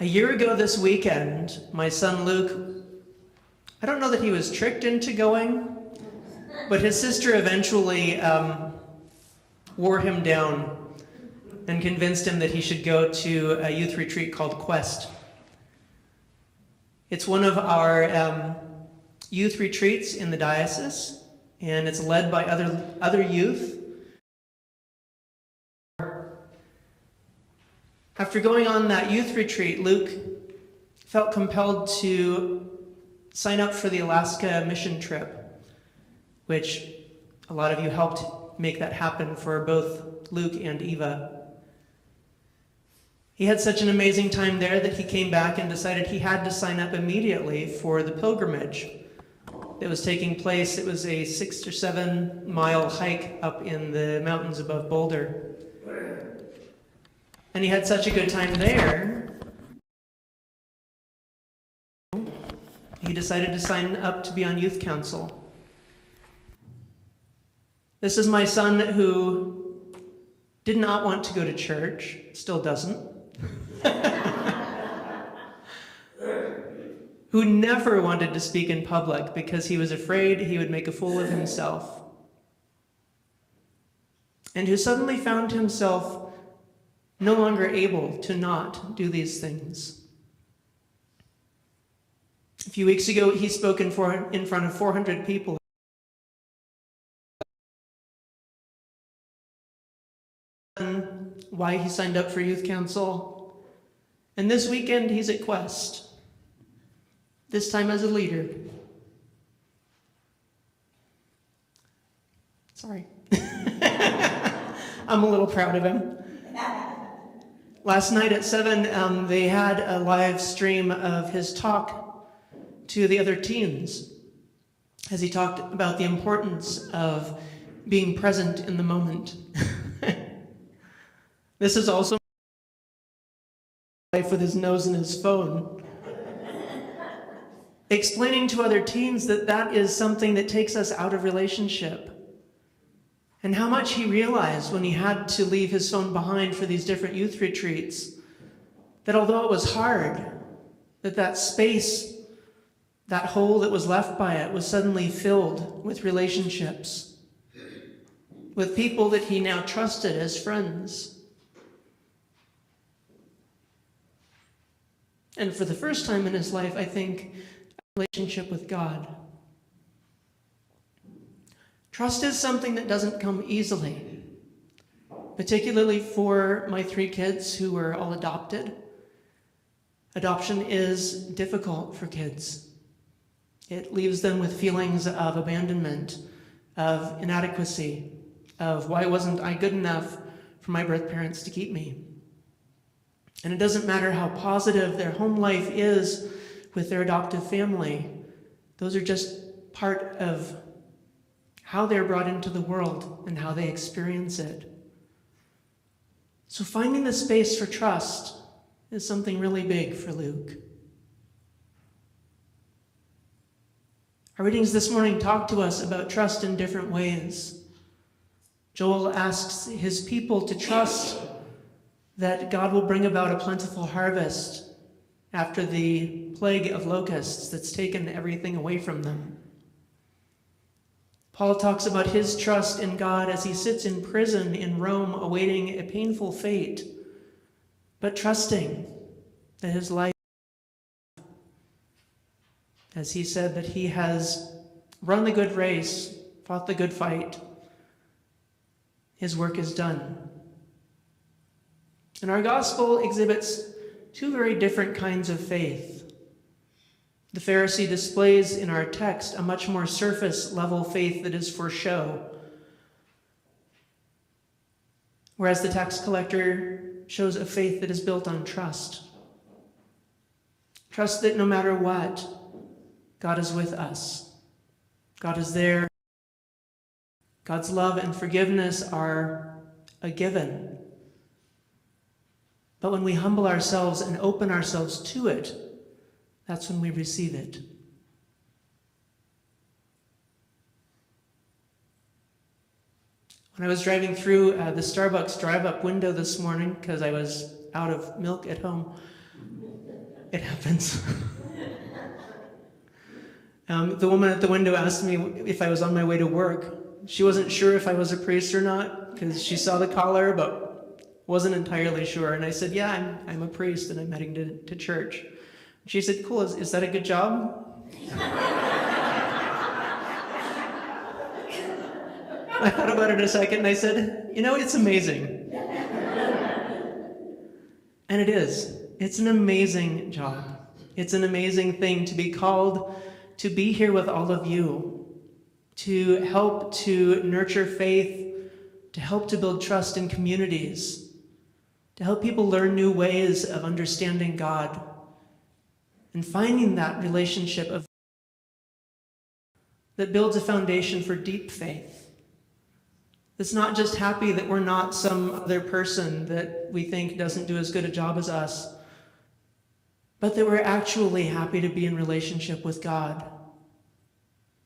A year ago this weekend, my son Luke, I don't know that he was tricked into going, but his sister eventually wore him down and convinced him that he should go to a youth retreat called Quest. It's one of our youth retreats in the diocese, and it's led by other youth. After going on that youth retreat, Luke felt compelled to sign up for the Alaska mission trip, which a lot of you helped make that happen for both Luke and Eva. He had such an amazing time there that he came back and decided he had to sign up immediately for the pilgrimage that was taking place. It was a 6 or 7 mile hike up in the mountains above Boulder. And he had such a good time there, he decided to sign up to be on youth council. This is my son who did not want to go to church, still doesn't, who never wanted to speak in public because he was afraid he would make a fool of himself, and who suddenly found himself no longer able to not do these things. A few weeks ago, he spoke in front of 400 people. Why he signed up for youth council. And this weekend, he's at Quest, this time as a leader. Sorry. I'm a little proud of him. Last night at 7, they had a live stream of his talk to the other teens as he talked about the importance of being present in the moment. This is also life with his nose in his phone, explaining to other teens that that is something that takes us out of relationship. And how much he realized when he had to leave his phone behind for these different youth retreats, that although it was hard, that space, that hole that was left by it was suddenly filled with relationships, with people that he now trusted as friends. And for the first time in his life, I think, a relationship with God. Trust is something that doesn't come easily, particularly for my 3 kids who were all adopted. Adoption is difficult for kids. It leaves them with feelings of abandonment, of inadequacy, of why wasn't I good enough for my birth parents to keep me? And it doesn't matter how positive their home life is with their adoptive family. Those are just part of how they're brought into the world and how they experience it. So finding the space for trust is something really big for Luke. Our readings this morning talk to us about trust in different ways. Joel asks his people to trust that God will bring about a plentiful harvest after the plague of locusts that's taken everything away from them. Paul talks about his trust in God as he sits in prison in Rome awaiting a painful fate, but trusting that his life, as he said, that he has run the good race, fought the good fight, his work is done. And our gospel exhibits 2 very different kinds of faith. The Pharisee displays in our text a much more surface level faith that is for show, whereas the tax collector shows a faith that is built on trust. Trust that no matter what, God is with us. God is there. God's love and forgiveness are a given. But when we humble ourselves and open ourselves to it, that's when we receive it. When I was driving through the Starbucks drive-up window this morning, because I was out of milk at home, It happens. The woman at the window asked me if I was on my way to work. She wasn't sure if I was a priest or not because she saw the collar, but wasn't entirely sure. And I said, yeah, I'm a priest and I'm heading to church. She said, cool, is that a good job? I thought about it a second and I said, it's amazing. And it is. It's an amazing job. It's an amazing thing to be called to be here with all of you, to help to nurture faith, to help to build trust in communities, to help people learn new ways of understanding God and finding that relationship of that builds a foundation for deep faith. That's not just happy that we're not some other person that we think doesn't do as good a job as us, but that we're actually happy to be in relationship with God.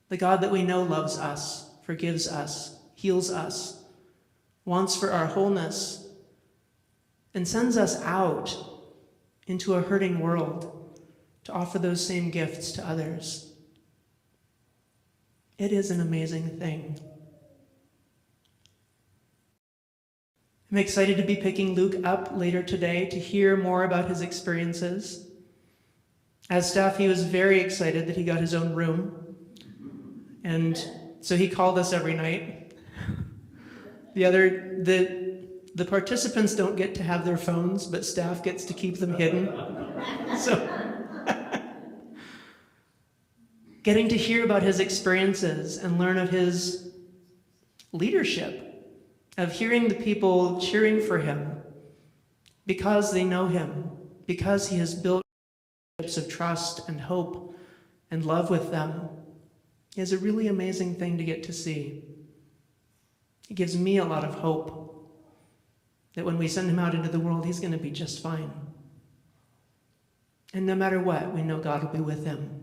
The God that we know loves us, forgives us, heals us, wants for our wholeness, and sends us out into a hurting world to offer those same gifts to others. It is an amazing thing. I'm excited to be picking Luke up later today to hear more about his experiences. As staff, he was very excited that he got his own room. And so he called us every night. The participants don't get to have their phones, but staff gets to keep them hidden. So getting to hear about his experiences and learn of his leadership, of hearing the people cheering for him because they know him, because he has built relationships of trust and hope and love with them, is a really amazing thing to get to see. It gives me a lot of hope that when we send him out into the world, he's going to be just fine. And no matter what, we know God will be with him.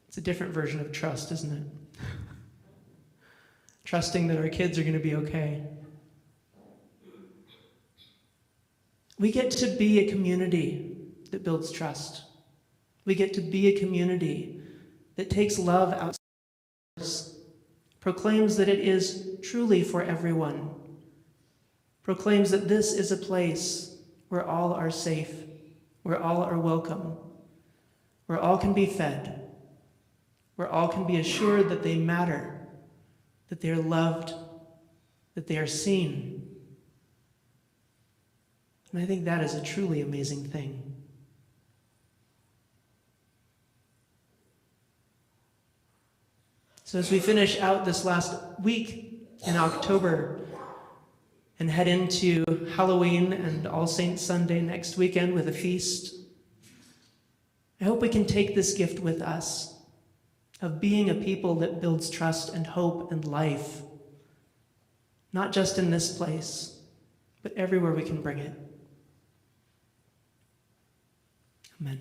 It's a different version of trust, isn't it? Trusting that our kids are going to be okay. We get to be a community that builds trust. We get to be a community that takes love outside, proclaims that it is truly for everyone, proclaims that this is a place where all are safe, where all are welcome, where all can be fed, where all can be assured that they matter, that they are loved, that they are seen. And I think that is a truly amazing thing. So as we finish out this last week in October and head into Halloween and All Saints Sunday next weekend with a feast, I hope we can take this gift with us of being a people that builds trust and hope and life, not just in this place, but everywhere we can bring it. Amen.